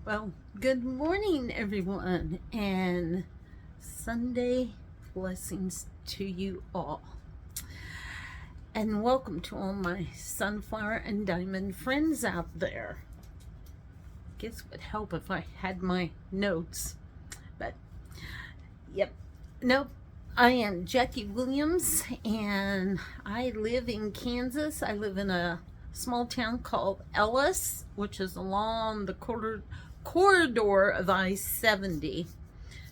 Well, good morning, everyone, and Sunday blessings to you all. And welcome to all my sunflower and diamond friends out there. Guess it would help if I had my notes. But, yep. Nope. I am Jackie Williams, and I live in Kansas. I live in a small town called Ellis, which is along the corridor of I-70.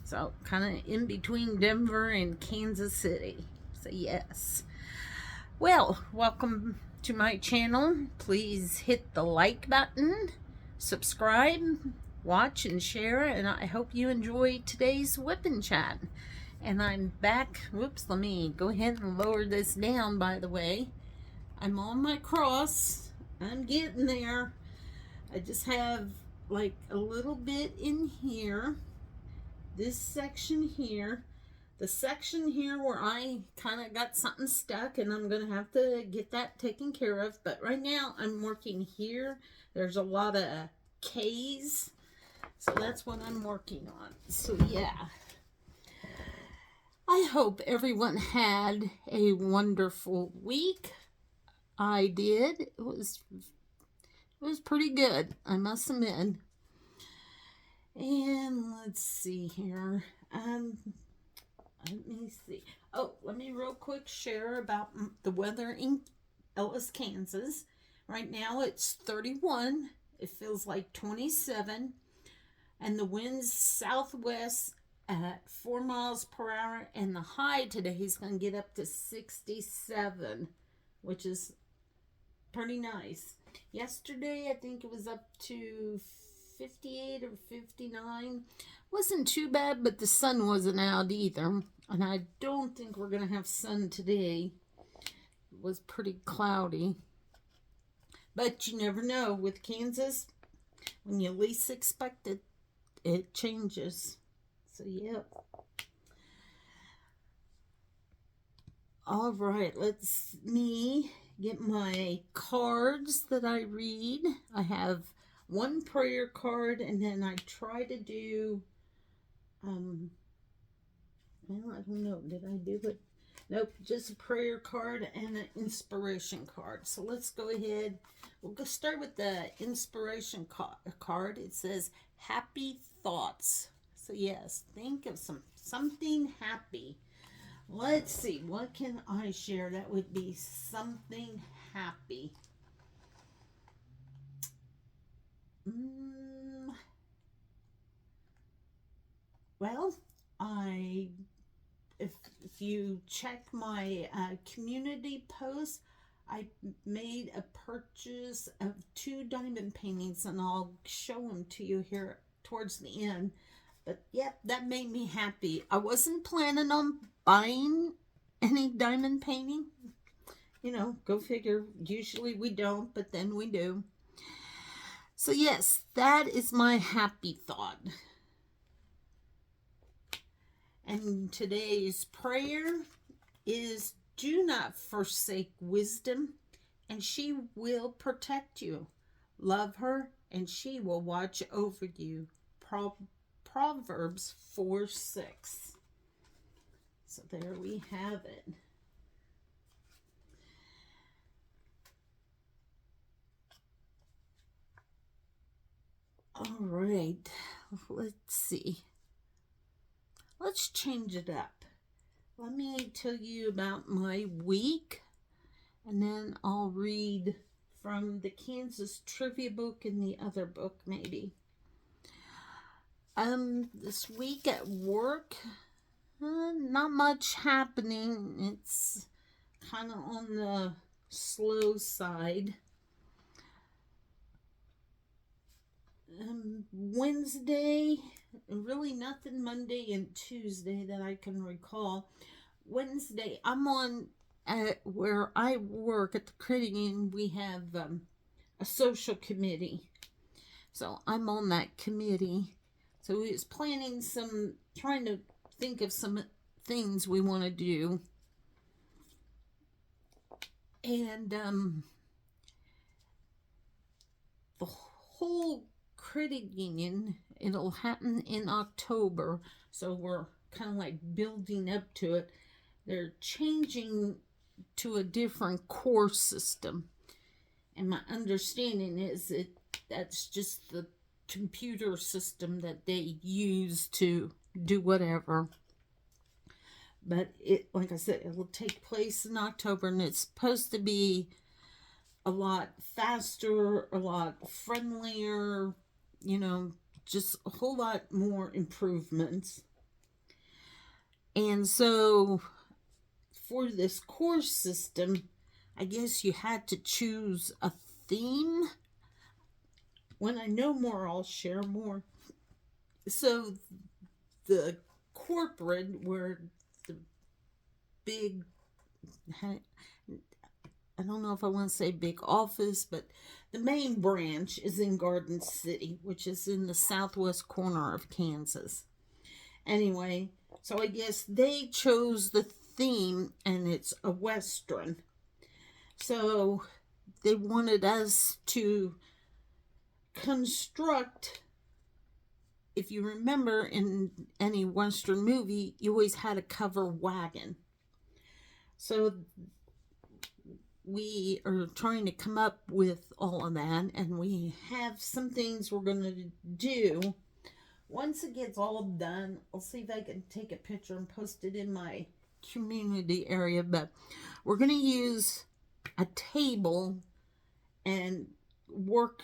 So kind of in between Denver and Kansas City. So yes. Well, welcome to my channel. Please hit the like button, subscribe, watch and share, and I hope you enjoy today's WIP and chat. And I'm back. Whoops, let me go ahead and lower this down, by the way. I'm on my cross. I'm getting there. I just have like a little bit in here. This section here. The section here where I kind of got something stuck, and I'm going to have to get that taken care of. But right now I'm working here. There's a lot of K's. So that's what I'm working on. So yeah. I hope everyone had a wonderful week. I did. It was pretty good, I must admit. And let's see here. Let me see. Oh, let me real quick share about the weather in Ellis, Kansas. Right now it's 31. It feels like 27. And the wind's southwest at 4 miles per hour. And the high today is going to get up to 67, which is pretty nice. Yesterday, I think it was up to 58 or 59. Wasn't too bad, but the sun wasn't out either. And I don't think we're going to have sun today. It was pretty cloudy. But you never know. With Kansas, when you least expect it, it changes. So, yep. All right, let's me get my cards that I read. I have one prayer card, and then I try to do, well, I don't know, did I do it? Nope, just a prayer card and an inspiration card. So let's go ahead. We'll go start with the inspiration card. It says, happy thoughts. So yes, think of something happy. Let's see, what can I share that would be something happy? Well, if you check my community post, I made a purchase of 2 diamond paintings, and I'll show them to you here towards the end. But yeah, that made me happy. I wasn't planning on buying any diamond painting. You know, go figure. Usually we don't, but then we do. So yes, that is my happy thought. And today's prayer is, do not forsake wisdom, and she will protect you. Love her, and she will watch over you. Proverbs 4:6. So there we have it. All right, let's see. Let's change it up. Let me tell you about my week, and then I'll read from the Kansas trivia book and the other book maybe. This week at work, not much happening. It's kind of on the slow side. Wednesday, really nothing. Monday and Tuesday that I can recall. Wednesday, I'm on where I work at the credit union. We have a social committee, so I'm on that committee. So we was planning trying to think of some things we want to do, and the whole credit union. It'll happen in October, so we're kind of like building up to it. They're changing to a different course system, and my understanding is that that's just the computer system that they use to do whatever. But it, like I said, it will take place in October, and it's supposed to be a lot faster, a lot friendlier, just a whole lot more improvements. And so for this course system, I guess you had to choose a theme. When I know more, I'll share more. So the corporate, where the big, I don't know if I want to say big office, but the main branch is in Garden City, which is in the southwest corner of Kansas. Anyway, so I guess they chose the theme, and it's a Western. So they wanted us to construct, if you remember in any Western movie, you always had a cover wagon. So we are trying to come up with all of that, and we have some things we're going to do. Once it gets all done, I'll see if I can take a picture and post it in my community area, but we're going to use a table and work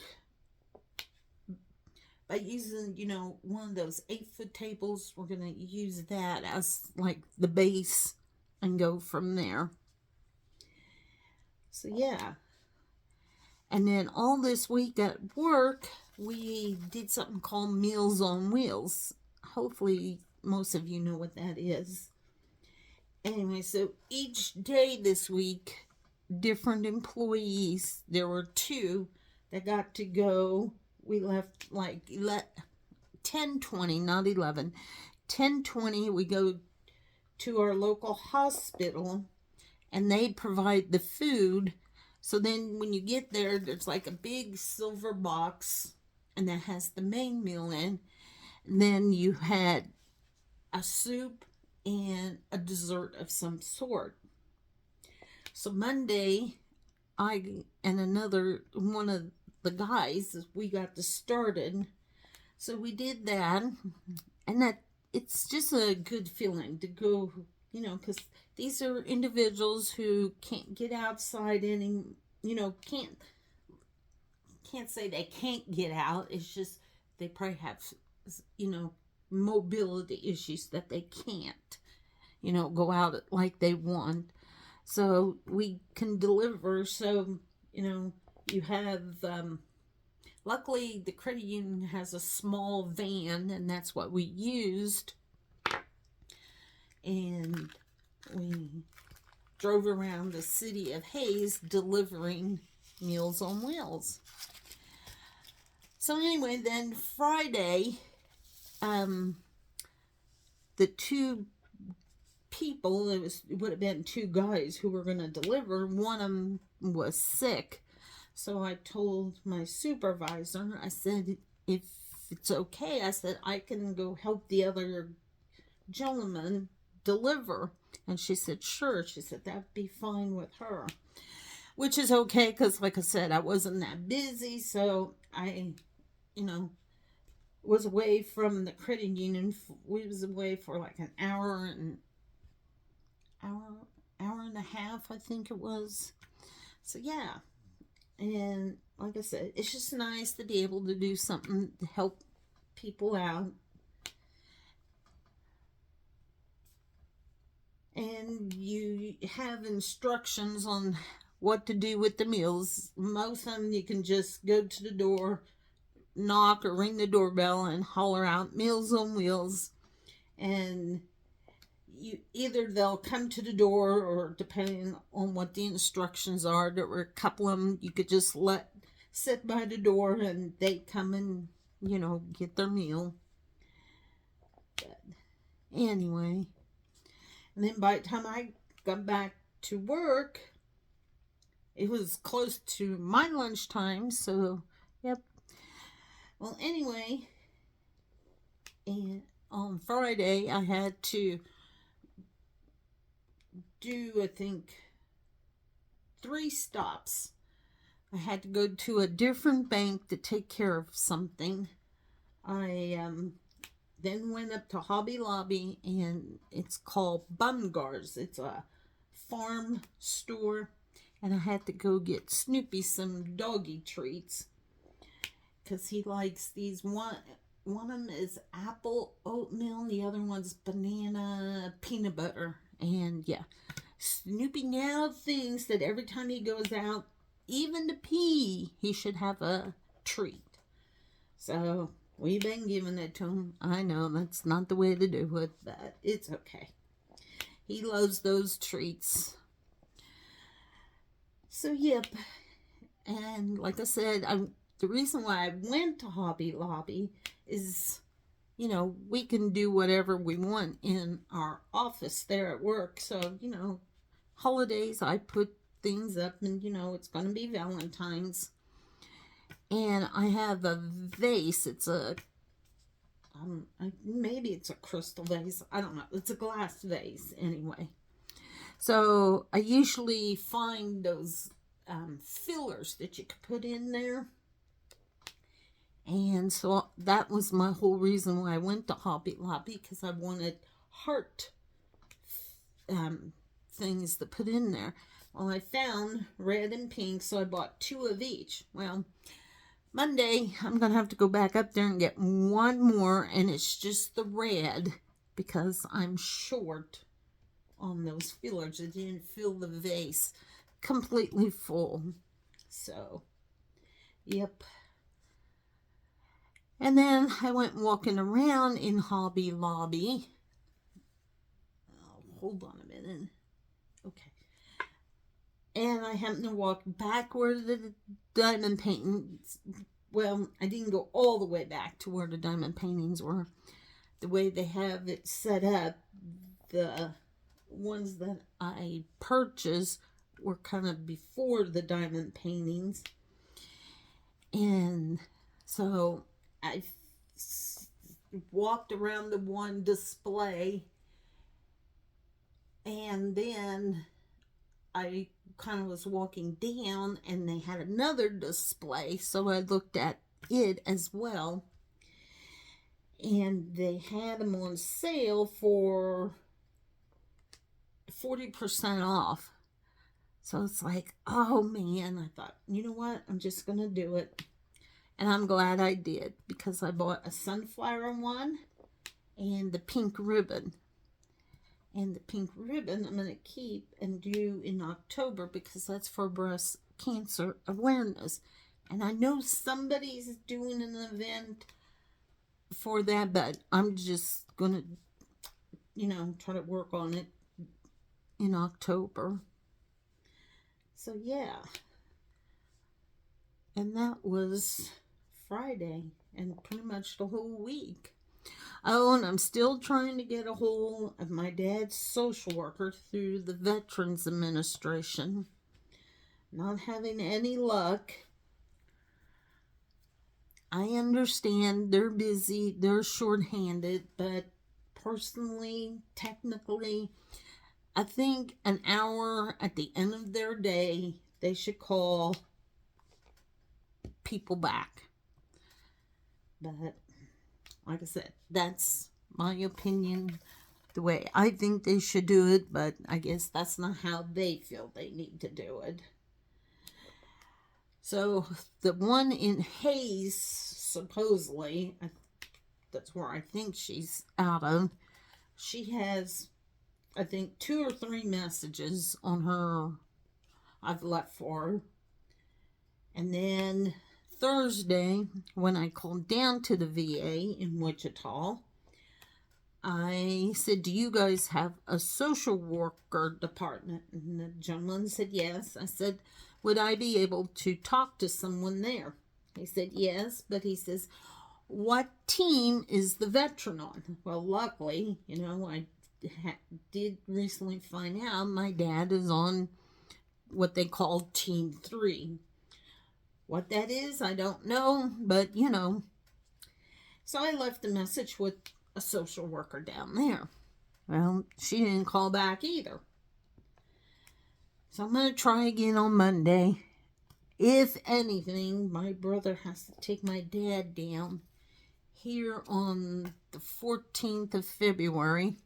by using, one of those 8-foot tables. We're going to use that as like the base and go from there. So yeah. And then all this week at work, we did something called Meals on Wheels. Hopefully most of you know what that is. Anyway, so each day this week, different employees, there were 2 that got to go. We left like 10:20, not 11. 10:20, we go to our local hospital, and they provide the food. So then when you get there, there's like a big silver box, and that has the main meal in. And then you had a soup and a dessert of some sort. So Monday, I and another one of the guys, we got this started. So we did that, and that it's just a good feeling to go, because these are individuals who can't get outside any, can't say they can't get out. It's just they probably have, mobility issues that they can't, go out like they want. So we can deliver. So, you have, luckily the credit union has a small van, and that's what we used. And we drove around the city of Hayes delivering Meals on Wheels. So anyway, then Friday, the 2 people, it would have been 2 guys who were going to deliver. One of them was sick. So I told my supervisor, I said, if it's okay, I said, I can go help the other gentleman deliver. And she said, sure. She said, that'd be fine with her. Which is okay, because like I said, I wasn't that busy. So I, was away from the credit union. We was away for like an hour and a half, I think it was. So yeah. And like I said, it's just nice to be able to do something to help people out. And you have instructions on what to do with the meals. Most of them you can just go to the door, knock or ring the doorbell, and holler out Meals on Wheels. And either they'll come to the door, or depending on what the instructions are, there were a couple of them you could just sit by the door and they come and get their meal. But anyway, and then by the time I got back to work, it was close to my lunchtime. So yep, Well, anyway, and on Friday I had to do, I think, 3 stops. I had to go to a different bank to take care of something. I then went up to Hobby Lobby, and it's called Bumgar's. It's a farm store, and I had to go get Snoopy some doggy treats because he likes these. One of them is apple oatmeal, and the other one's banana peanut butter. And yeah, Snoopy now thinks that every time he goes out, even to pee, he should have a treat. So we've been giving it to him. I know that's not the way to do it, but it's okay. He loves those treats. So yep. And like I said, the reason why I went to Hobby Lobby is, we can do whatever we want in our office there at work. So, holidays, I put things up, and, it's going to be Valentine's. And I have a vase. It's maybe it's a crystal vase. I don't know. It's a glass vase anyway. So I usually find those fillers that you could put in there. And so that was my whole reason why I went to Hobby Lobby, because I wanted heart things to put in there. Well, I found red and pink, so I bought 2 of each. Well, Monday, I'm going to have to go back up there and get one more, and it's just the red, because I'm short on those fillers. I didn't fill the vase completely full. So, yep. And then I went walking around in Hobby Lobby. Oh, hold on a minute. Okay. And I happened to walk back where the diamond paintings. Well, I didn't go all the way back to where the diamond paintings were. The way they have it set up, the ones that I purchased were kind of before the diamond paintings. And so I walked around the one display, and then I kind of was walking down, and they had another display, so I looked at it as well, and they had them on sale for 40% off. So it's like, oh man, I thought, you know what, I'm just gonna do it. And I'm glad I did, because I bought a sunflower one and the pink ribbon. And the pink ribbon I'm going to keep and do in October, because that's for breast cancer awareness. And I know somebody's doing an event for that, but I'm just going to, try to work on it in October. So yeah. And that was Friday and pretty much the whole week. Oh, and I'm still trying to get a hold of my dad's social worker through the Veterans Administration. Not having any luck. I understand they're busy, they're short-handed, but personally, technically, I think an hour at the end of their day, they should call people back. But like I said, that's my opinion, the way I think they should do it, but I guess that's not how they feel they need to do it. So the one in Hayes, supposedly, that's where I think she's out of, she has, I think, 2 or 3 messages on her I've left for her. And then Thursday, when I called down to the VA in Wichita, I said, do you guys have a social worker department? And the gentleman said yes. I said, would I be able to talk to someone there? He said yes, but he says, what team is the veteran on? Well, luckily, I did recently find out my dad is on what they call Team 3. What that is, I don't know, but So I left a message with a social worker down there. Well, she didn't call back either. So I'm going to try again on Monday. If anything, my brother has to take my dad down here on the 14th of February.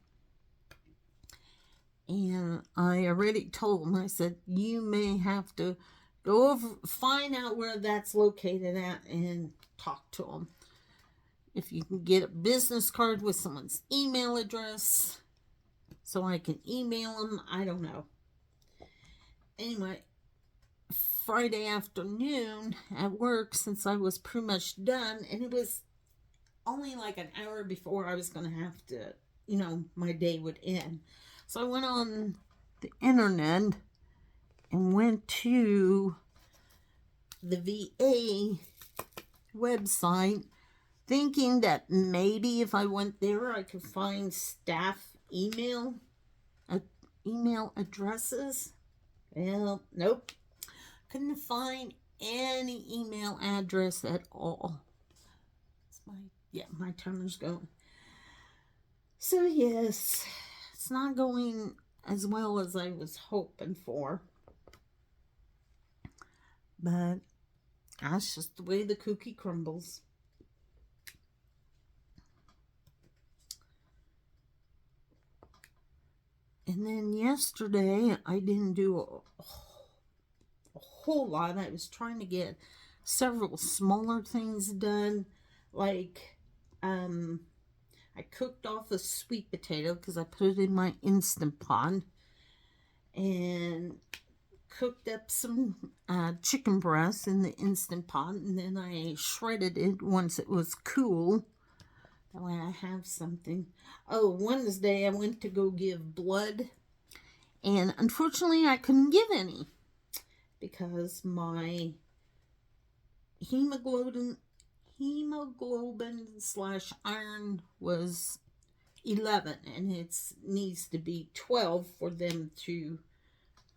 And I already told him, I said, you may have to go over, find out where that's located at and talk to him. If you can get a business card with someone's email address so I can email them, I don't know. Anyway, Friday afternoon at work, since I was pretty much done, and it was only like an hour before I was going to have to, my day would end. So I went on the internet and went to the VA website, thinking that maybe if I went there, I could find staff email addresses. Well, nope. Couldn't find any email address at all. My timer's going. So yes, it's not going as well as I was hoping for. But that's just the way the cookie crumbles. And then yesterday, I didn't do a whole lot. I was trying to get several smaller things done. Like, I cooked off a sweet potato because I put it in my Instant Pot. And cooked up some chicken breast in the Instant Pot. And then I shredded it once it was cool. That way I have something. Oh, Wednesday I went to go give blood. And unfortunately I couldn't give any. Because my hemoglobin / iron was 11, and it needs to be 12 for them to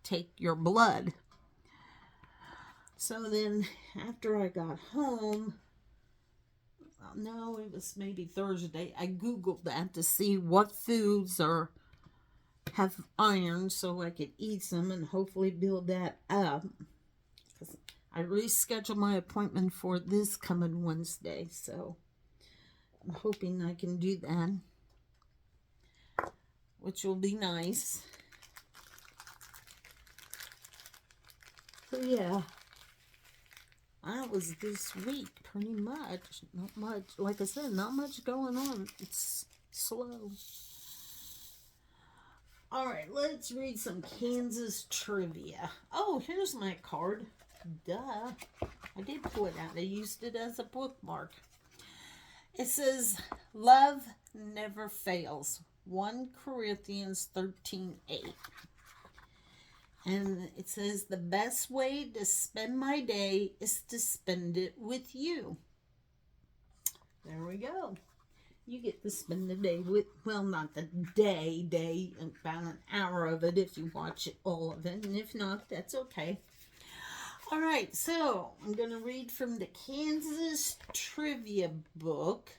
take your blood. So then after I got home, no, it was maybe Thursday, I Googled that to see what foods have iron so I could eat some and hopefully build that up. I rescheduled my appointment for this coming Wednesday, so I'm hoping I can do that, which will be nice. So yeah, that was this week pretty much. Not much, like I said, not much going on. It's slow. Alright, let's read some Kansas trivia. Oh, here's my card. Duh. I did pull it out. I used it as a bookmark. It says, love never fails. 1 Corinthians 13:8. And it says, the best way to spend my day is to spend it with you. There we go. You get to spend the day with, well, not the day, about an hour of it if you watch it, all of it. And if not, that's okay. All right, so I'm going to read from the Kansas Trivia book.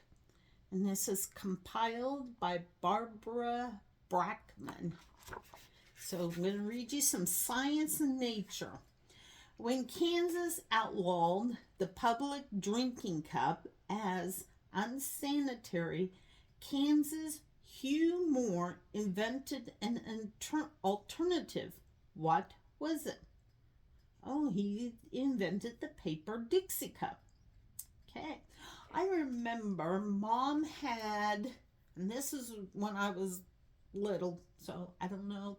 And this is compiled by Barbara Brackman. So I'm going to read you some science and nature. When Kansas outlawed the public drinking cup as unsanitary, Kansas Hugh Moore invented an alternative. What was it? Oh, he invented the paper Dixie cup. Okay. I remember Mom had, and this is when I was little, so I don't know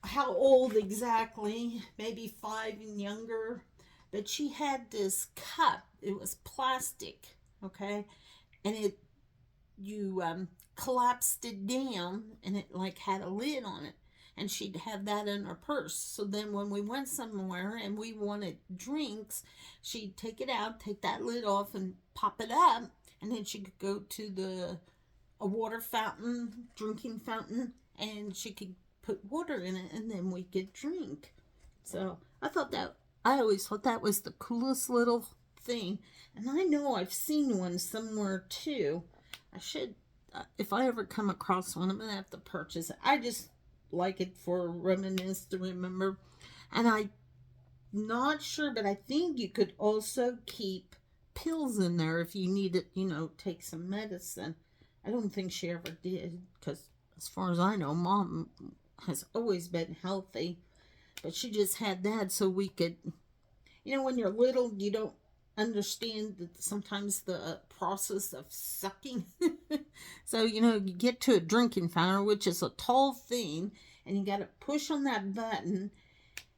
how old exactly, maybe 5 and younger, but she had this cup. It was plastic, okay, and you collapsed it down, and it like had a lid on it, and she'd have that in her purse. So then when we went somewhere and we wanted drinks, she'd take it out, take that lid off, and pop it up, and then she could go to a water fountain, drinking fountain, and she could put water in it, and then we could drink. So I always thought that was the coolest little thing. And I know I've seen one somewhere too. I should, if I ever come across one, I'm going to have to purchase it. I just like it for reminisce to remember. And I'm not sure, but I think you could also keep pills in there if you need it, take some medicine. I don't think she ever did, because as far as I know, Mom has always been healthy. But she just had that so we could, when you're little, you don't understand that sometimes the process of sucking. So, you get to a drinking fountain, which is a tall thing, and you got to push on that button.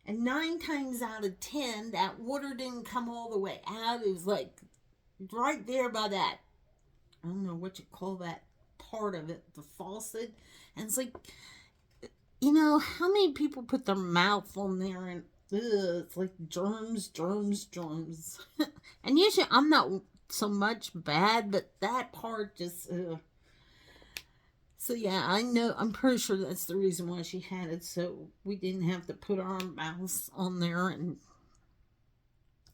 And 9 times out of 10, that water didn't come all the way out. It was like right there by that, I don't know what you call that part of it, the faucet. And it's like, how many people put their mouth on there and it's like germs. And usually I'm not so much bad, but that part just, So yeah, I know, I'm pretty sure that's the reason why she had it, so we didn't have to put our mouths on there and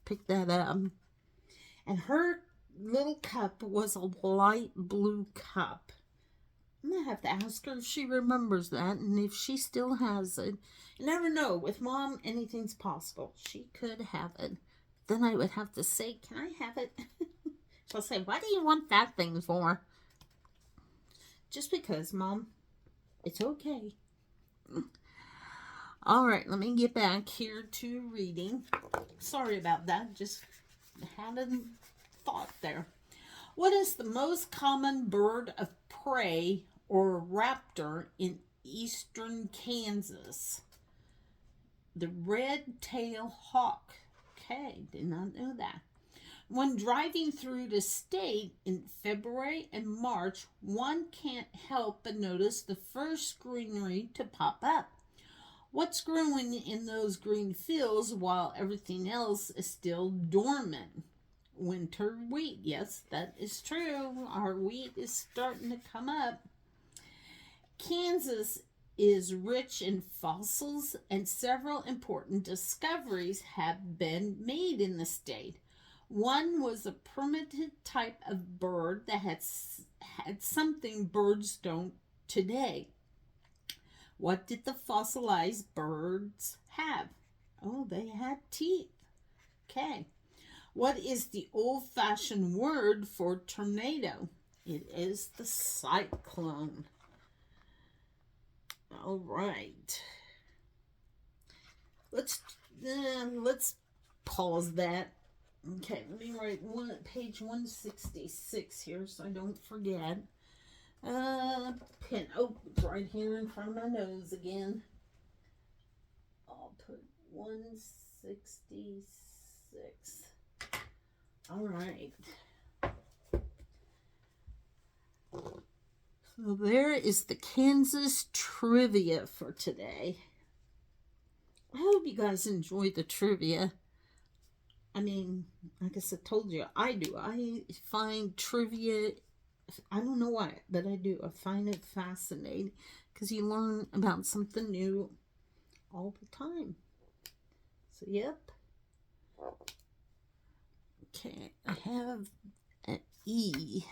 pick that up. And her little cup was a light blue cup. I'm going to have to ask her if she remembers that and if she still has it. You never know. With Mom, anything's possible. She could have it. Then I would have to say, can I have it? She'll say, what do you want that thing for? Just because, Mom. It's okay. All right, let me get back here to reading. Sorry about that. Just had a thought there. What is the most common bird of prey or raptor in eastern Kansas? The red-tailed hawk. Okay, did not know that. When driving through the state in February and March, one can't help but notice the first greenery to pop up. What's growing in those green fields while everything else is still dormant? Winter wheat. Yes, that is true. Our wheat is starting to come up. Kansas is rich in fossils, and several important discoveries have been made in the state. One was a primitive type of bird that had something birds don't today. What did the fossilized birds have? Oh, they had teeth. Okay. What is the old-fashioned word for tornado? It is the cyclone. All right. Let's pause that. Okay, let me write page 166 here so I don't forget. Pen. Oh, it's right here in front of my nose again. I'll put 166. All right. So there is the Kansas trivia for today. I hope you guys enjoy the trivia. I mean, like I said, told you, I do. I find trivia, I don't know why, but I do. I find it fascinating because you learn about something new all the time. So, yep. Okay, I have an E.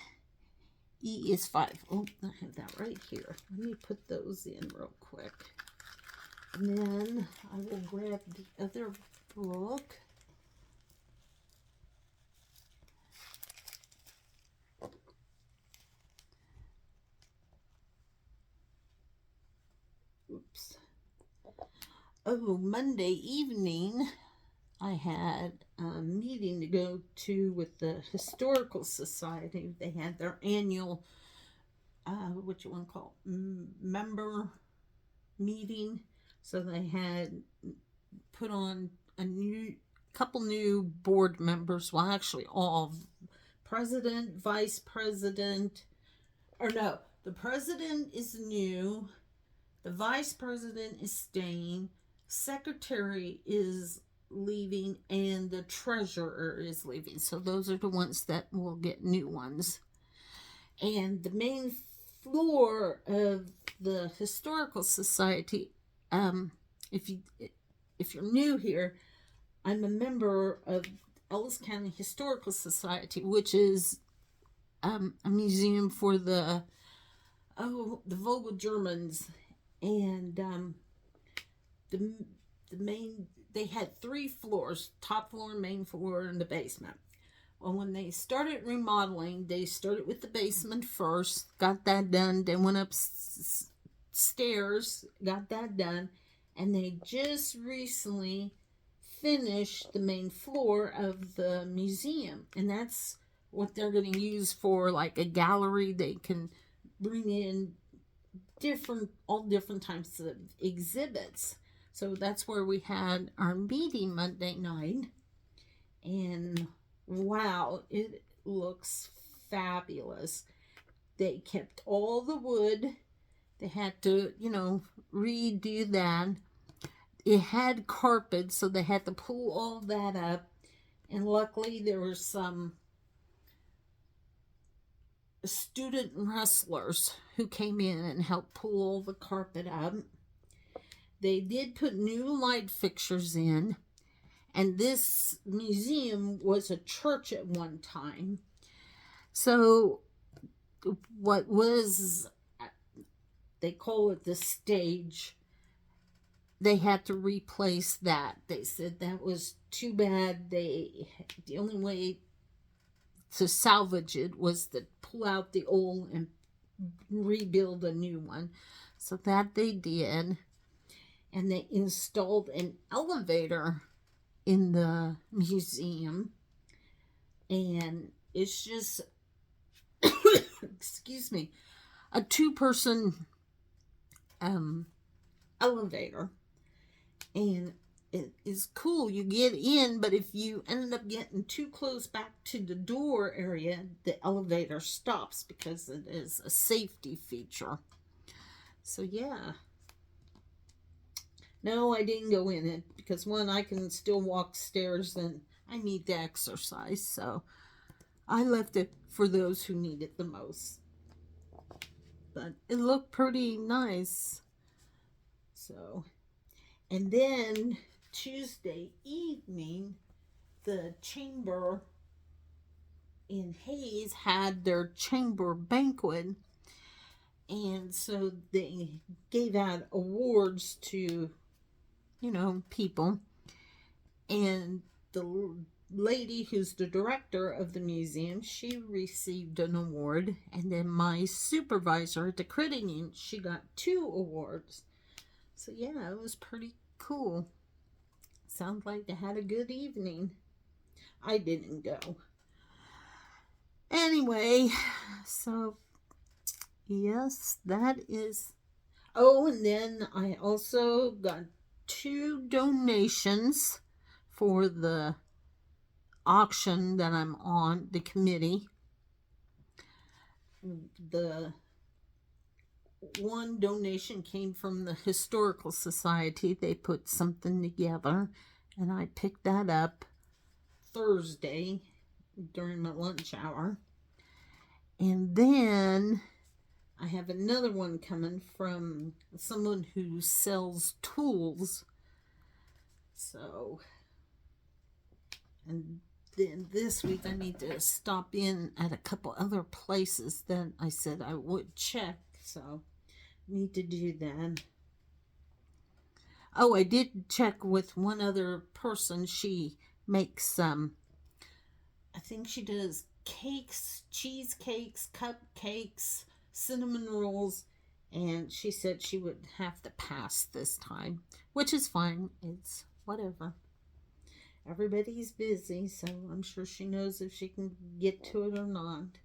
E is 5. Oh, I have that right here. Let me put those in real quick. And then I will grab the other book. Oops. Oh, Monday evening, I had a meeting to go to with the Historical Society. They had their annual, what you want to call it, member meeting. So they had put on a couple new board members. Well, actually all. President, vice president, or no, the president is new. The vice president is staying. Secretary is leaving, and the treasurer is leaving. So those are the ones that will get new ones. And the main floor of the Historical Society, if you're new here, I'm a member of Ellis County Historical Society, which is a museum for the Vogel Germans, and the main, they had 3 floors: top floor, main floor, and the basement. Well, when they started remodeling, they started with the basement first, got that done, then went upstairs, got that done, and they just recently finished the main floor of the museum, and that's what they're going to use for like a gallery. They can bring in all different types of exhibits. So that's where we had our meeting Monday night, and wow, it looks fabulous. They kept all the wood. They had to, redo that. It had carpet, so they had to pull all that up. And luckily, there were some student wrestlers who came in and helped pull all the carpet up. They did put new light fixtures in. And this museum was a church at one time. So what was, they call it the stage, they had to replace that. They said that was too bad. The only way to salvage it was to pull out the old and rebuild a new one. So that they did. And they installed an elevator in the museum. And it's just, excuse me, a 2-person elevator. And it is cool. You get in, but if you end up getting too close back to the door area, the elevator stops because it is a safety feature. So yeah. No, I didn't go in it because, one, I can still walk stairs and I need to exercise. So I left it for those who need it the most. But it looked pretty nice. So, and then Tuesday evening, the chamber in Hayes had their chamber banquet. And so they gave out awards to, people. And the lady who's the director of the museum, she received an award. And then my supervisor at the crediting, she got 2 awards. So yeah, it was pretty cool. Sounds like they had a good evening. I didn't go. Anyway, so yes, that is. Oh, and then I also got 2 donations for the auction that I'm on, the committee. The one donation came from the Historical Society. They put something together, and I picked that up Thursday during my lunch hour. And then I have another one coming from someone who sells tools. So, and then this week I need to stop in at a couple other places that I said I would check. So, need to do that. Oh, I did check with one other person. She makes I think she does cakes, cheesecakes, cupcakes, cinnamon rolls, and she said she would have to pass this time, which is fine. It's whatever. Everybody's busy, so I'm sure she knows if she can get to it or not.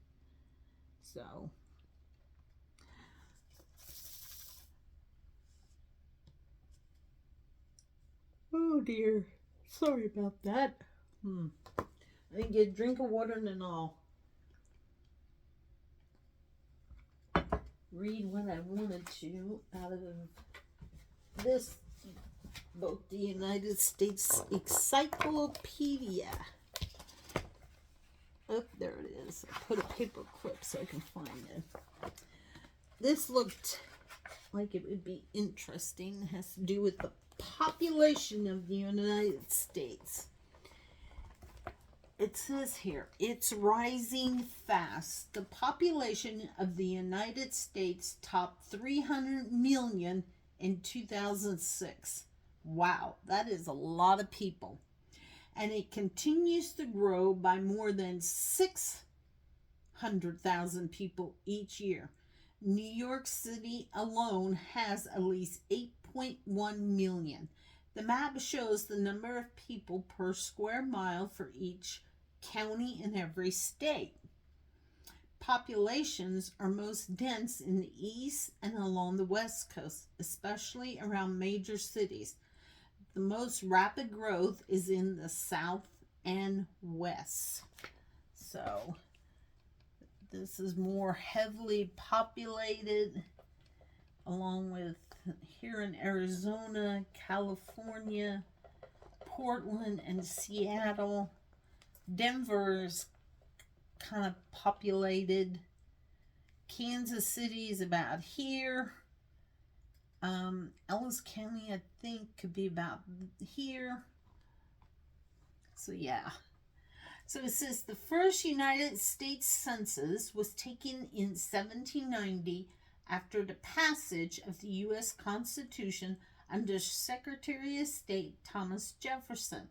So, oh dear, sorry about that. I didn't get a drink of water and all. Read what I wanted to out of this book, the United States Encyclopedia. Oh, there it is. I put a paper clip so I can find it. This looked like it would be interesting. It has to do with the population of the United States. it says here, it's rising fast. The population of the United States topped 300 million in 2006. Wow, that is a lot of people. And it continues to grow by more than 600,000 people each year. New York City alone has at least 8.1 million. The map shows the number of people per square mile for each county in every state. Populations are most dense in the east and along the west coast, especially around major cities. The most rapid growth is in the south and west. So this is more heavily populated, along with here in Arizona, California, Portland, and Seattle. Denver is kind of populated. Kansas City is about here. Ellis County, I think, could be about here. So, yeah. So it says the first United States Census was taken in 1790 after the passage of the U.S. Constitution under Secretary of State Thomas Jefferson.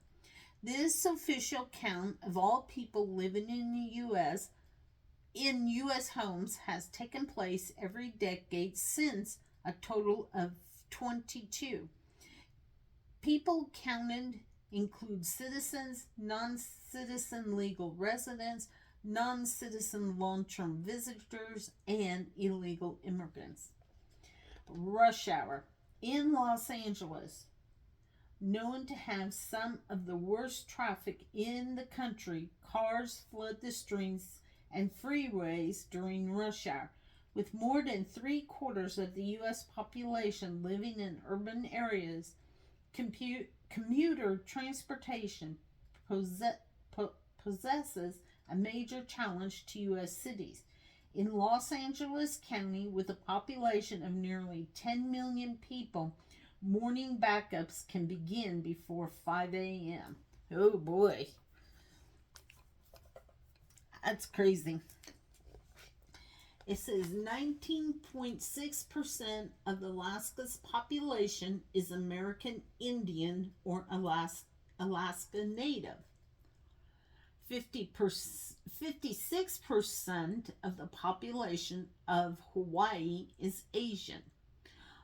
This official count of all people living in the U.S. in U.S. homes has taken place every decade since, a total of 22. People counted include citizens, non-citizen legal residents, non-citizen long-term visitors, and illegal immigrants. Rush hour in Los Angeles, known to have some of the worst traffic in the country. Cars flood the streets and freeways during rush hour. With more than 3/4 of the U.S. population living in urban areas, commuter transportation possesses a major challenge to U.S. cities. In Los Angeles County, with a population of nearly 10 million people, morning backups can begin before 5 a.m. Oh boy. That's crazy. It says 19.6% of Alaska's population is American Indian or Alaska Native. 56% of the population of Hawaii is Asian.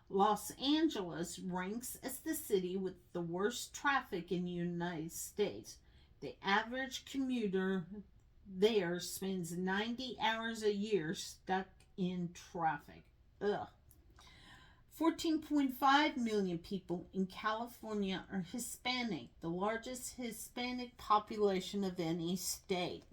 Los Angeles ranks as the city with the worst traffic in the United States. The average commuter there spends 90 hours a year stuck in traffic. Ugh. 14.5 million people in California are Hispanic, the largest Hispanic population of any state.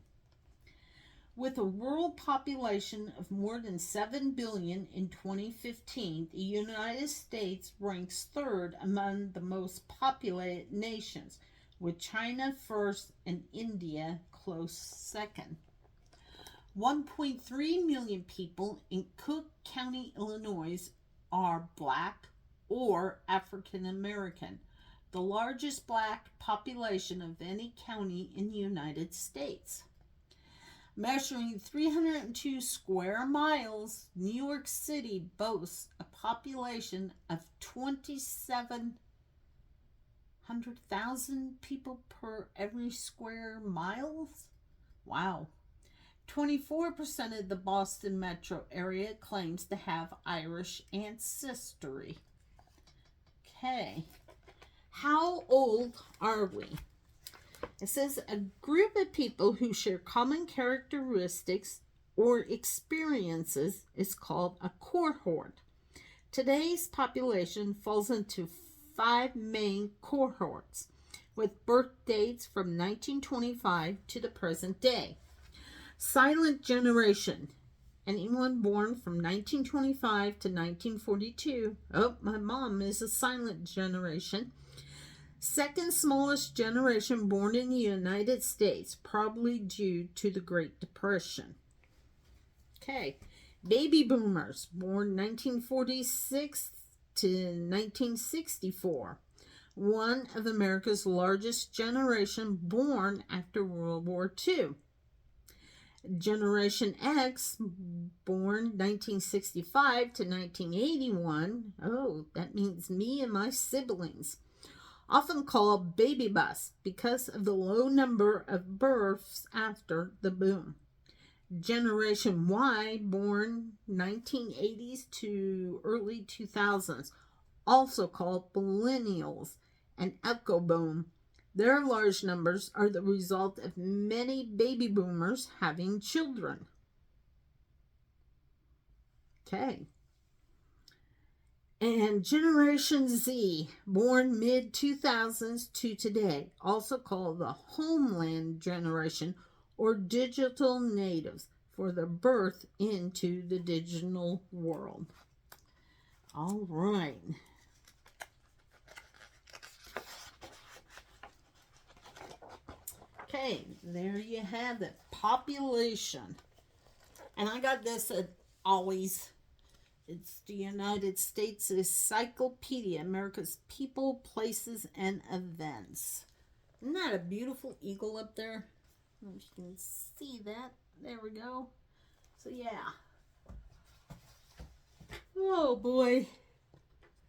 With a world population of more than 7 billion in 2015, the United States ranks third among the most populated nations, with China first and India close second. 1.3 million people in Cook County, Illinois are Black or African American, the largest Black population of any county in the United States. Measuring 302 square miles, New York City boasts a population of 2,700,000 people per every square miles. Wow. 24% of the Boston metro area claims to have Irish ancestry. Okay. How old are we? It says a group of people who share common characteristics or experiences is called a cohort. Today's population falls into 5 main cohorts, with birth dates from 1925 to the present day. Silent generation. Anyone born from 1925 to 1942. Oh, my mom is a silent generation. Second smallest generation born in the United States, probably due to the Great Depression. Okay, baby boomers, born 1946 to 1964. one of America's largest generation born after World War II. Generation X, born 1965 to 1981, oh, that means me and my siblings, often called baby bust because of the low number of births after the boom. Generation Y, born 1980s to early 2000s, also called millennials, and echo boom. Their large numbers are the result of many baby boomers having children. Okay. And Generation Z, born mid-2000s to today, also called the Homeland Generation or digital natives, for their birth into the digital world. All right. Okay, there you have it. Population. And I got this at Always. It's the United States Encyclopedia, America's People, Places, and Events. Isn't that a beautiful eagle up there? I don't know if you can see that. There we go. So, yeah. Oh, boy.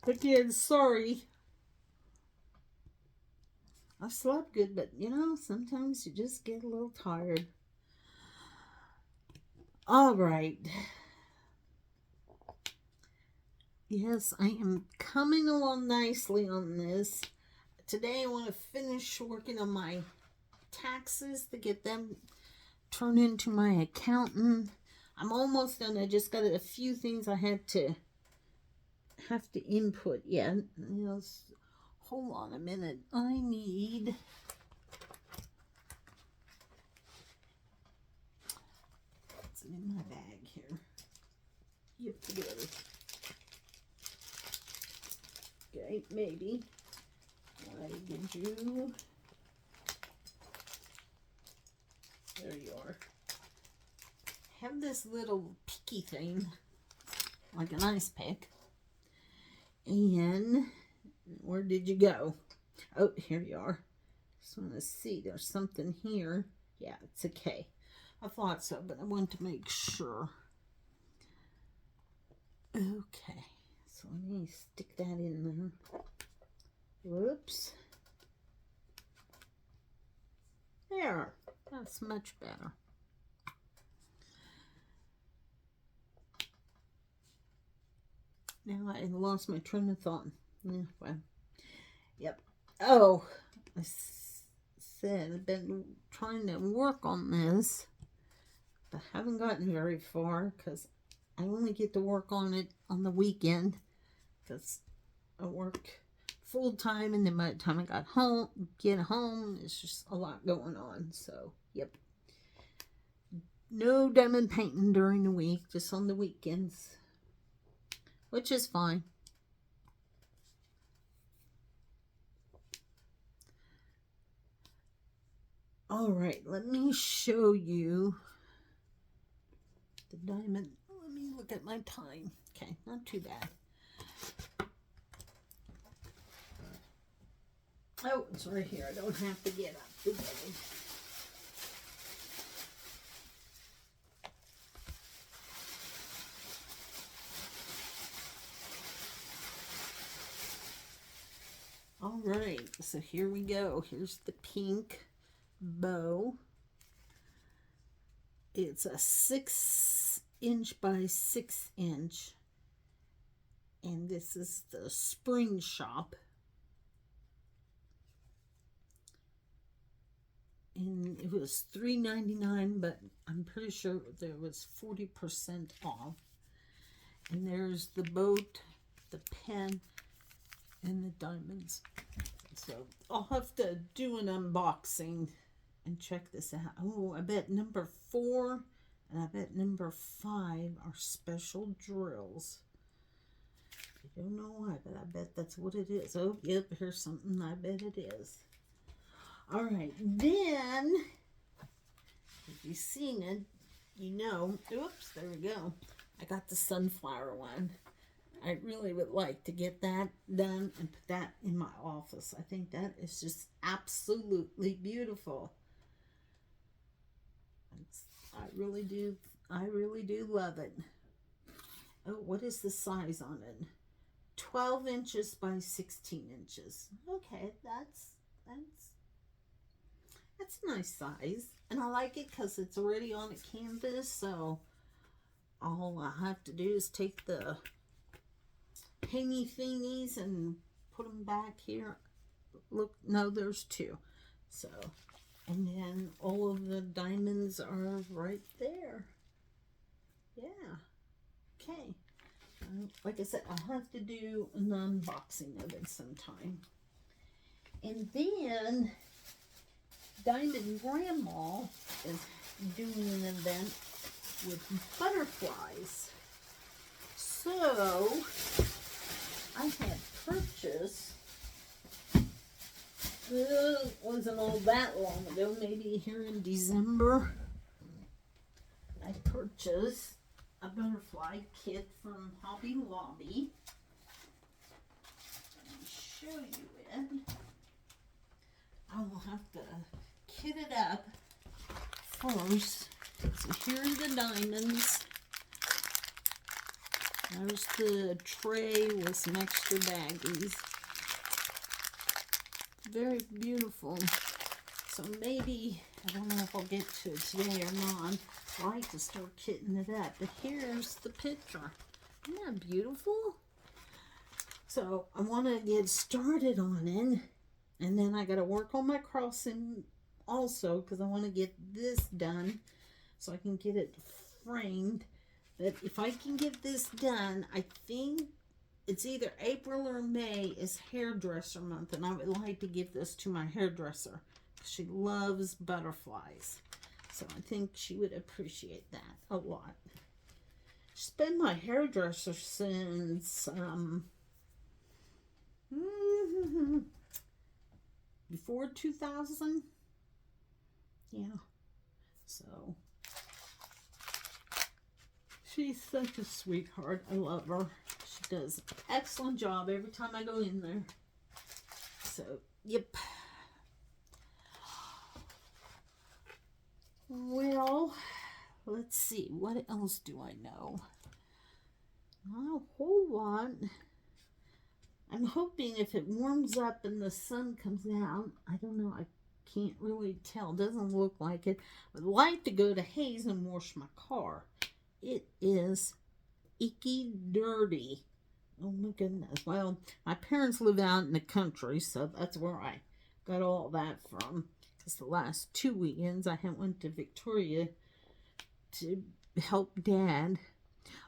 Again, sorry. I slept good, but, sometimes you just get a little tired. All right. Yes, I am coming along nicely on this. Today I want to finish working on my taxes to get them turned into my accountant. I'm almost done. I just got a few things I have to input yet. Hold on a minute. I need... What's in my bag here? Yep, together. Okay, maybe. I did you. There you are. Have this little picky thing, like an ice pick. And where did you go? Oh, here you are. Just want to see. There's something here. Yeah, it's okay. I thought so, but I want to make sure. Okay. So let me stick that in there. Whoops. There. That's much better. Now I lost my train of thought. Yeah, well. Yep. Oh, I said I've been trying to work on this, but haven't gotten very far because I only get to work on it on the weekend because I work full time, and then by the time I get home, it's just a lot going on. So, yep. No diamond painting during the week, just on the weekends, which is fine. All right, let me show you the diamond. Let me look at my time. Okay, not too bad. Oh, it's right here. I don't have to get up today. All right, so here we go. Here's the pink bow. It's a 6" by 6". And this is the Spring Shop. And it was $3.99, but I'm pretty sure there was 40% off. And there's the boat, the pen, and the diamonds. So I'll have to do an unboxing and check this out. Oh, I bet number 4 and I bet number 5 are special drills. I don't know why, but I bet that's what it is. Oh, yep, here's something I bet it is. All right, then, if you've seen it, oops, there we go. I got the sunflower one. I really would like to get that done and put that in my office. I think that is just absolutely beautiful. I really do. I really do love it. Oh, what is the size on it? 12 inches by 16 inches. Okay, that's a nice size. And I like it because it's already on a canvas, so all I have to do is take the painty thingies and put them back here. Look, no, there's two. So, and then all of the diamonds are right there. Yeah. Okay. Like I said, I'll have to do an unboxing of it sometime. And then Diamond Grandma is doing an event with butterflies. So I had purchased, it wasn't all that long ago, maybe here in December, I purchased a butterfly kit from Hobby Lobby. Let me show you it. I will have to kit it up first. So here are the diamonds. There's the tray with some extra baggies. Very beautiful. So maybe, I don't know if I'll get to it today or not. I like to start kitting it up. But here's the picture. Isn't that beautiful? So I want to get started on it. And then I got to work on my crossing also because I want to get this done so I can get it framed. But if I can get this done, I think it's either April or May is hairdresser month. And I would like to give this to my hairdresser. She loves butterflies. So I think she would appreciate that a lot. She's been my hairdresser since before 2000. Yeah. So she's such a sweetheart. I love her. She does an excellent job every time I go in there. So, yep. Well, let's see. What else do I know? Not a whole lot. I'm hoping if it warms up and the sun comes out, I don't know, I can't really tell. Doesn't look like it. I'd like to go to Hayes and wash my car. It is icky dirty. Oh my goodness. Well, my parents live out in the country, so that's where I got all that from. Because the last 2 weekends I went to Victoria to help Dad.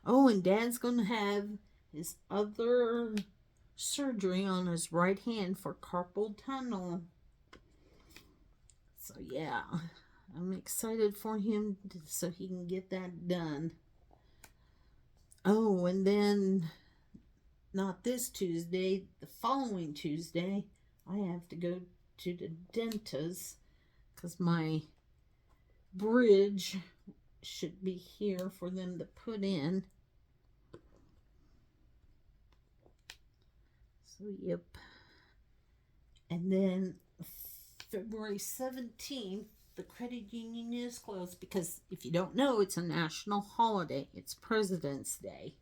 Oh, and Dad's going to have his other surgery on his right hand for carpal tunnel. So yeah, I'm excited for him so he can get that done. Oh, and then not this Tuesday, the following Tuesday, I have to go to the dentist because my bridge should be here for them to put in. So, yep. And then February 17th, the credit union is closed because if you don't know, it's a national holiday. It's President's Day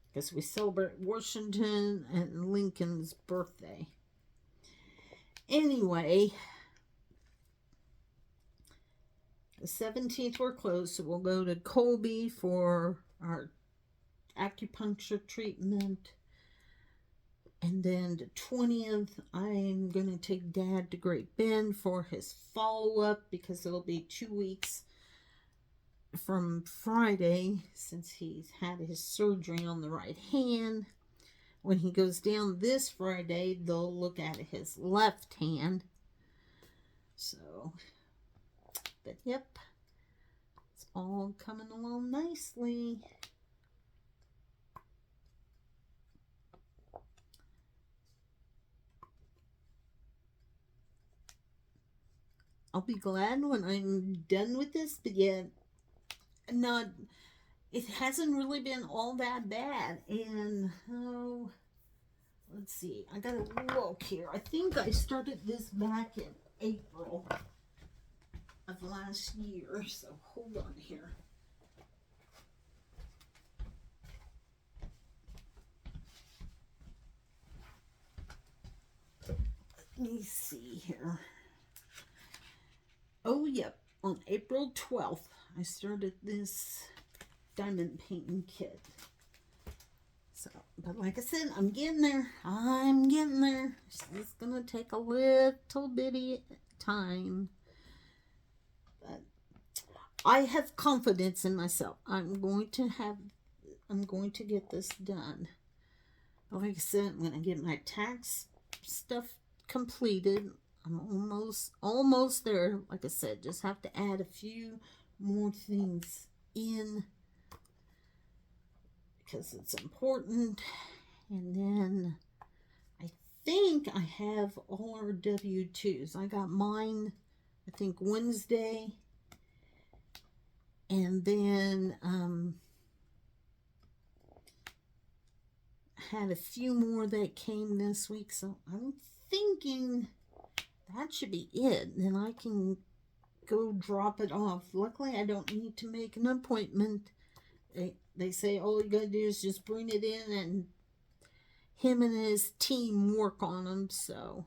because we celebrate Washington and Lincoln's birthday. Anyway, the 17th we're closed, so we'll go to Colby for our acupuncture treatment. And then the 20th, I'm going to take Dad to Great Bend for his follow-up because it'll be 2 weeks from Friday since he's had his surgery on the right hand. When he goes down this Friday, they'll look at his left hand. So, but yep, it's all coming along nicely. I'll be glad when I'm done with this, but yet not it hasn't really been all that bad. And let's see, I gotta look here. I think I started this back in April of last year, so hold on here. Let me see here. Oh, yep, on April 12th, I started this diamond painting kit. So, but like I said, I'm getting there. I'm getting there. It's gonna take a little bitty time. But I have confidence in myself. I'm going to get this done. Like I said, I'm gonna get my tax stuff completed. I'm almost there. Like I said, just have to add a few more things in because it's important. And then I think I have all our W-2s. I got mine, I think, Wednesday. And then had a few more that came this week. So I'm thinking that should be it. Then I can go drop it off. Luckily, I don't need to make an appointment. They say all you gotta do is just bring it in and him and his team work on them. So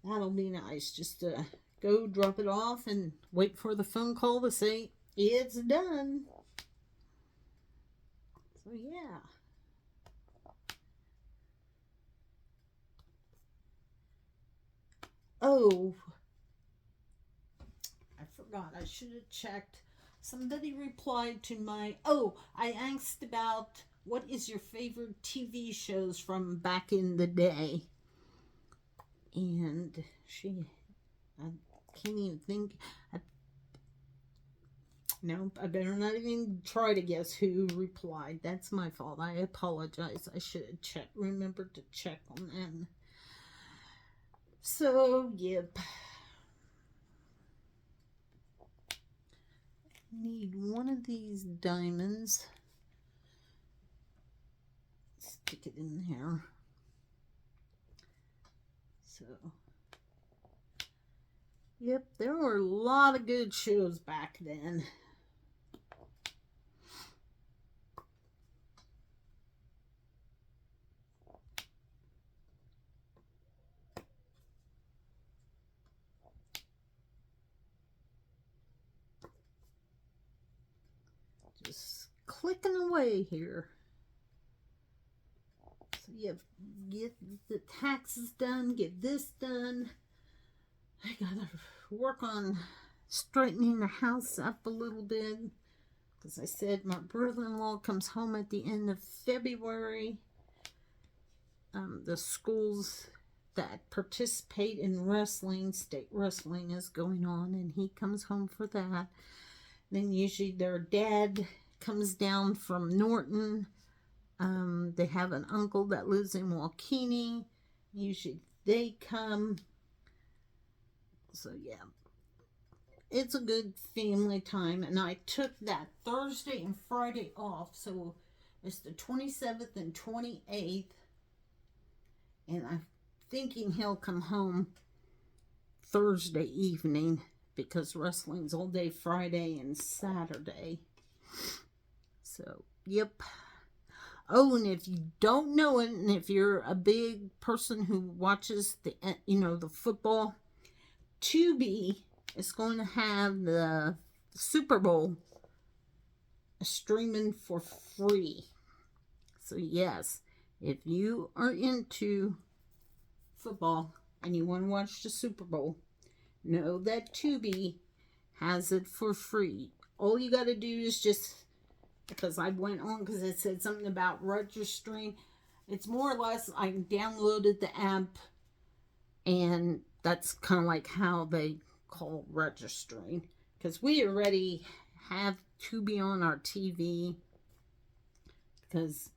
that'll be nice. Just to go drop it off and wait for the phone call to say it's done. So yeah. Oh, I forgot. I should have checked. Somebody replied to my. Oh, I asked about what is your favorite TV shows from back in the day. And I can't even think. No, I better not even try to guess who replied. That's my fault. I apologize. I should have remembered to check on that. So, yep. Need one of these diamonds. Stick it in there. So, yep, there were a lot of good shows back then. Just clicking away here. So you get the taxes done, get this done. I gotta work on straightening the house up a little bit. Because I said my brother-in-law comes home at the end of February. The schools that participate in wrestling, state wrestling is going on, and he comes home for that. Then usually their dad comes down from Norton. They have an uncle that lives in Walkeny. Usually they come. So yeah, it's a good family time. And I took that Thursday and Friday off. So it's the 27th and 28th. And I'm thinking he'll come home Thursday evening because wrestling's all day Friday and Saturday. So, yep. Oh, and if you don't know it, and if you're a big person who watches the football, Tubi is going to have the Super Bowl streaming for free. So yes, if you are into football and you want to watch the Super Bowl, know that Tubi has it for free. All you got to do is just, because I went on because it said something about registering. It's more or less I downloaded the app, and that's kind of like how they call registering. Because we already have Tubi on our TV because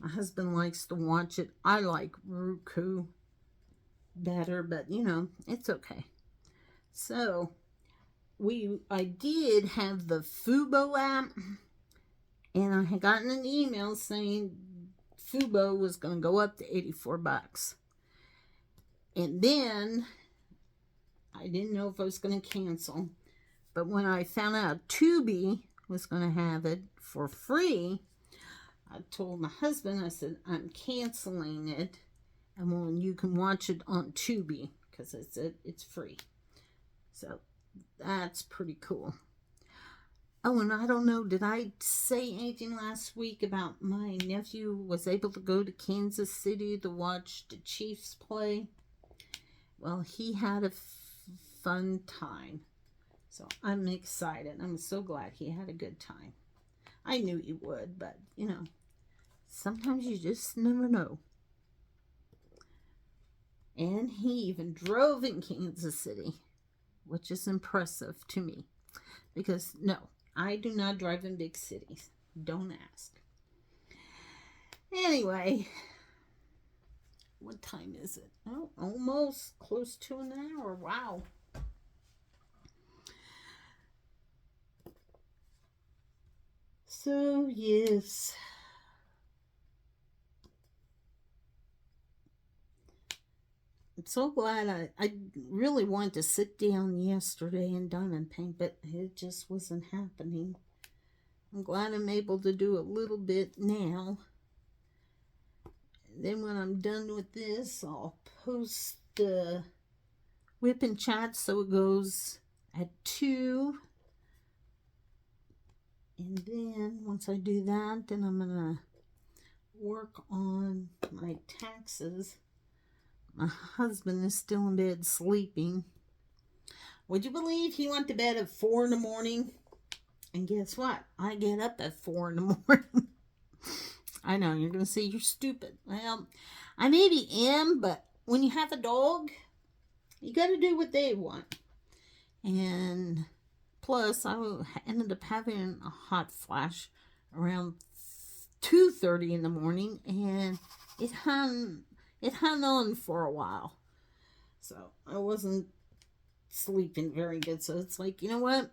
my husband likes to watch it. I like Roku better, but it's okay. So I did have the Fubo app, And I had gotten an email saying Fubo was going to go up to $84. And then I didn't know if I was going to cancel. But when I found out Tubi was going to have it for free, I told my husband, I said, I'm canceling it. And well, you can watch it on Tubi because it's free. So that's pretty cool. Oh, and I don't know, did I say anything last week about my nephew was able to go to Kansas City to watch the Chiefs play? Well, he had a fun time. So I'm excited. I'm so glad he had a good time. I knew he would, but, you know, sometimes you just never know. And he even drove in Kansas City, which is impressive to me. Because, no, I do not drive in big cities. Don't ask. Anyway, what time is it? Oh, almost close to an hour. Wow. So, yes. I'm so glad I really wanted to sit down yesterday and diamond paint, but it just wasn't happening. I'm glad I'm able to do a little bit now. And then when I'm done with this, I'll post the WIP and chat so it goes at 2. And then once I do that, then I'm going to work on my taxes. My husband is still in bed sleeping. Would you believe he went to bed at 4 in the morning? And guess what? I get up at 4 in the morning. I know, you're going to say you're stupid. Well, I maybe am, but when you have a dog, you got to do what they want. And plus, I ended up having a hot flash around 2:30 in the morning, and it hung on for a while. So I wasn't sleeping very good. So it's like, you know what?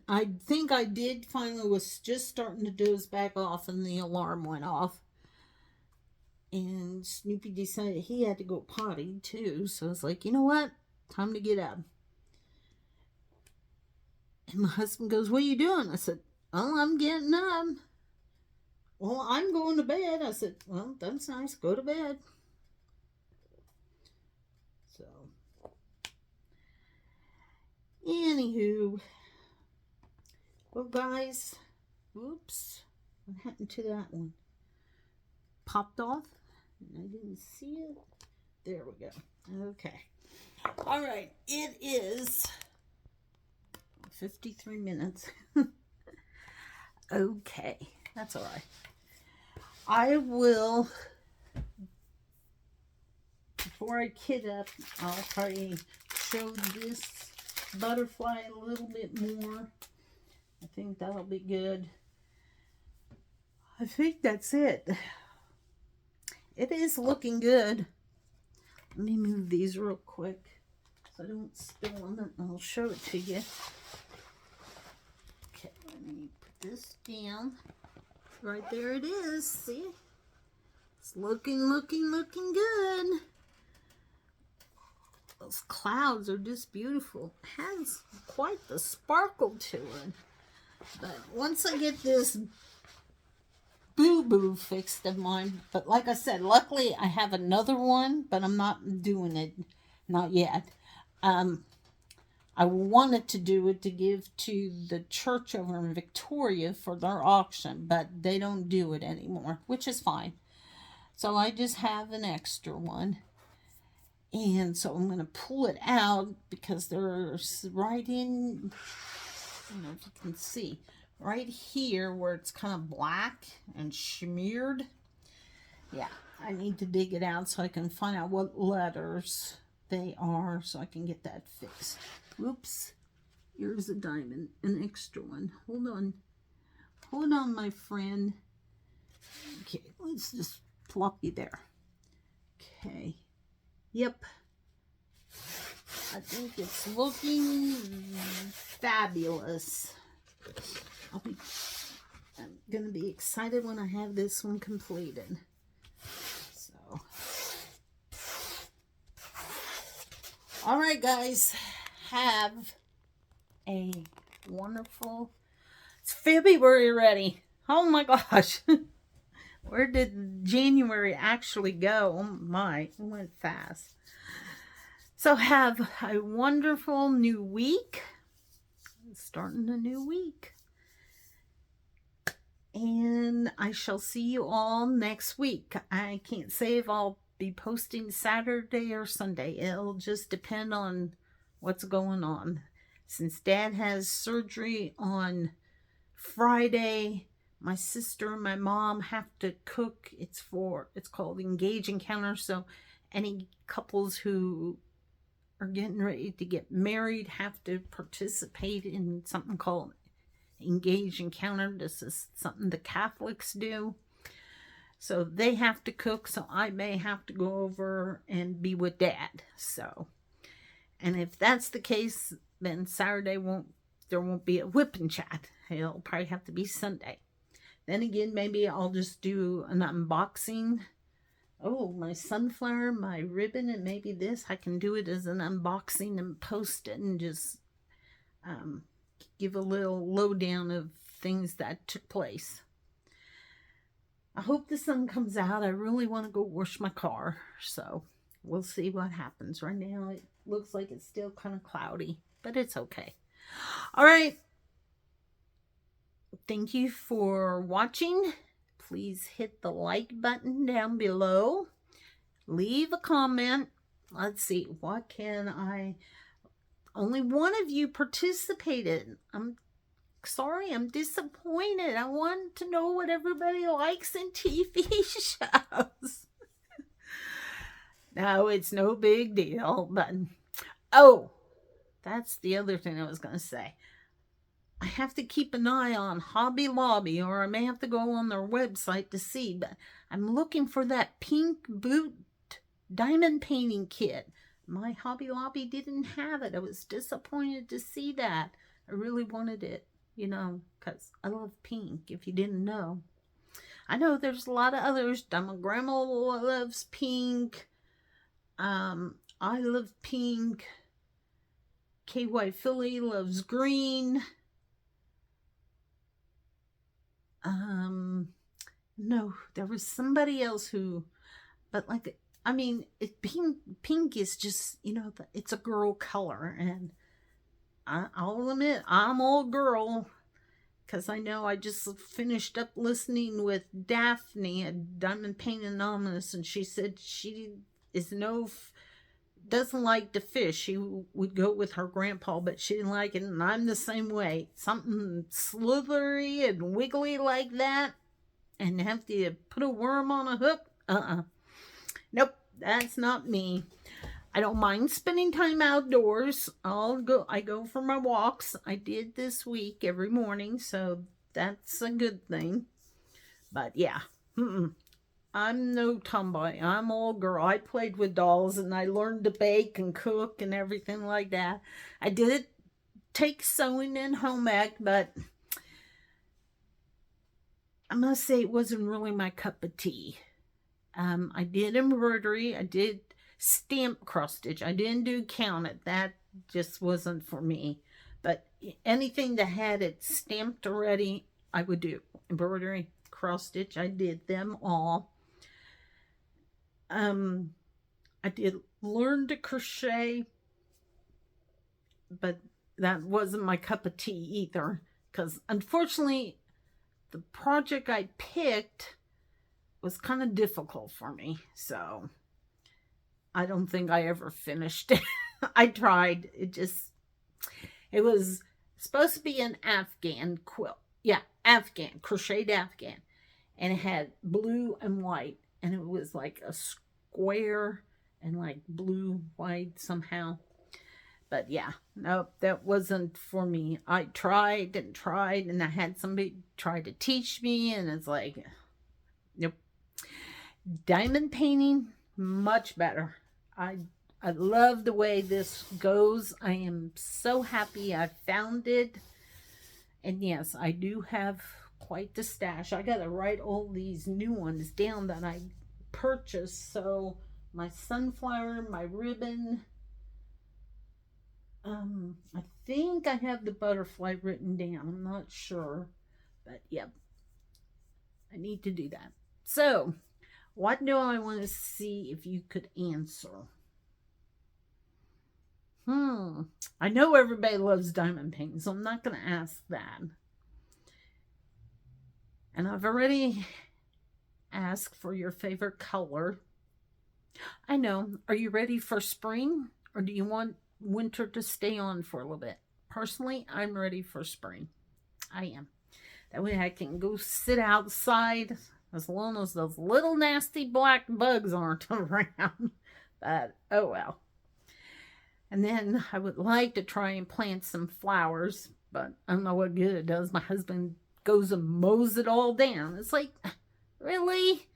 I think I did finally was just starting to doze back off, and the alarm went off. And Snoopy decided he had to go potty too. So it's like, you know what? Time to get up. And my husband goes, what are you doing? I said, well, I'm getting up. Well, I'm going to bed. I said, well, that's nice. Go to bed. So, anywho, well, guys, oops, what happened to that one? Popped off, and I didn't see it. There we go. Okay. All right, it is 53 minutes. Okay, that's all right. I will, before I kid up, I'll probably show this butterfly a little bit more. I think that'll be good. I think that's it. It is looking good. Let me move these real quick so I don't spill them, and I'll show it to you. Okay, let me put this down. Right there it is. See? It's looking good. Those clouds are just beautiful. It has quite the sparkle to it. But once I get this boo-boo fixed of mine, but like I said, luckily I have another one, but I'm not doing it. Not yet. I wanted to do it to give to the church over in Victoria for their auction, but they don't do it anymore, which is fine. So I just have an extra one. And so I'm going to pull it out because there's right in, I don't know if you can see, right here where it's kind of black and smeared. Yeah, I need to dig it out so I can find out what letters they are so I can get that fixed. Whoops, here's a diamond, an extra one. Hold on, my friend. Okay, let's just plop you there. Okay, yep. I think it's looking fabulous. I'm going to be excited when I have this one completed. So, all right, guys, have a wonderful, it's February already. Oh my gosh. Where did January actually go? Oh my, it went fast. So have a wonderful new week. Starting a new week. And I shall see you all next week. I can't say if I'll be posting Saturday or Sunday. It'll just depend on what's going on. Since Dad has surgery on Friday, my sister and my mom have to cook. It's called Engage Encounter. So any couples who are getting ready to get married have to participate in something called Engage Encounter. This is something the Catholics do. So they have to cook, so I may have to go over and be with Dad. So, and if that's the case, then Saturday there won't be a WIP and chat. It'll probably have to be Sunday. Then again, maybe I'll just do an unboxing. Oh, my sunflower, my ribbon, and maybe this. I can do it as an unboxing and post it and just give a little lowdown of things that took place. I hope the sun comes out. I really want to go wash my car. So we'll see what happens. Right now, it looks like it's still kind of cloudy, but it's okay. All right. Thank you for watching. Please hit the like button down below. Leave a comment. Let's see, what can I... Only one of you participated. I'm sorry, I'm disappointed. I want to know what everybody likes in TV shows. No, it's no big deal, but... Oh, that's the other thing I was going to say. I have to keep an eye on Hobby Lobby, or I may have to go on their website to see, but I'm looking for that pink boot diamond painting kit. My Hobby Lobby didn't have it. I was disappointed to see that. I really wanted it, you know, because I love pink, if you didn't know. I know there's a lot of others. My grandma loves pink. I love pink. KY Philly loves green. No, there was somebody else who, but like, I mean, pink is just, you know, it's a girl color, and I'll admit, I'm all girl, because I know I just finished up listening with Daphne at Diamond Paint Anonymous, and she said she is doesn't like to fish. She would go with her grandpa, but she didn't like it, and I'm the same way. Something slithery and wiggly like that, and have to put a worm on a hook? Nope, that's not me. I don't mind spending time outdoors. I go for my walks. I did this week every morning, so that's a good thing. But yeah, I'm no tomboy. I'm all girl. I played with dolls, and I learned to bake and cook and everything like that. I did take sewing and home ec, but I must say it wasn't really my cup of tea. I did embroidery. I did stamp cross stitch. I didn't do count it. That just wasn't for me. But anything that had it stamped already, I would do. Embroidery, cross stitch, I did them all. I did learn to crochet, but that wasn't my cup of tea either, because unfortunately the project I picked was kind of difficult for me, so I don't think I ever finished it. I tried. It was supposed to be an Afghan quilt. Yeah, Afghan, crocheted Afghan. And it had blue and white, and it was like a square and like blue, white somehow. But yeah, nope, that wasn't for me. I tried and tried, and I had somebody try to teach me, and it's like, nope. Diamond painting, much better. I love the way this goes. I am so happy I found it. And yes, I do have quite the stash. I gotta write all these new ones down that I purchased. So my sunflower, my ribbon. I think I have the butterfly written down. I'm not sure, but yep, I need to do that. So, what do I want to see if you could answer? I know everybody loves diamond painting, so I'm not going to ask that. And I've already asked for your favorite color. I know. Are you ready for spring, or do you want winter to stay on for a little bit? Personally, I'm ready for spring. I am. That way I can go sit outside as long as those little nasty black bugs aren't around. But oh well. And then I would like to try and plant some flowers, but I don't know what good it does. My husband goes and mows it all down. It's like, really?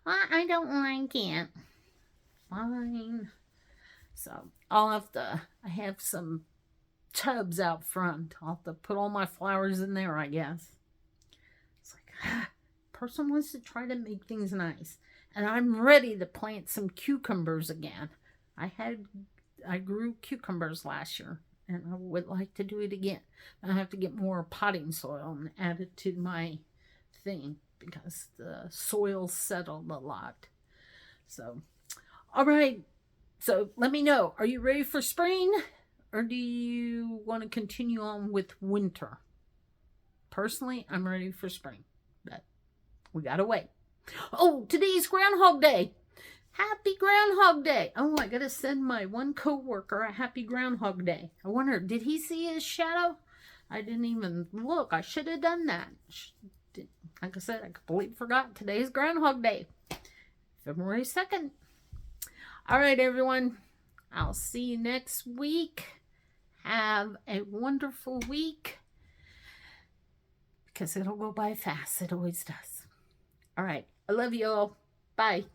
I don't like it. Fine. So I have some tubs out front. I'll have to put all my flowers in there, I guess. It's like, person wants to try to make things nice. And I'm ready to plant some cucumbers again. I grew cucumbers last year, and I would like to do it again. I have to get more potting soil and add it to my thing because the soil settled a lot. So, all right. So let me know. Are you ready for spring, or do you want to continue on with winter? Personally, I'm ready for spring, but we gotta wait. Oh, today's Groundhog Day. Happy Groundhog Day. Oh, I gotta send my one coworker a happy Groundhog Day. I wonder, did he see his shadow? I didn't even look. I should have done that. Like I said, I completely forgot. Today's Groundhog Day. February 2nd. All right, everyone. I'll see you next week. Have a wonderful week. Because it'll go by fast. It always does. All right. I love you all. Bye.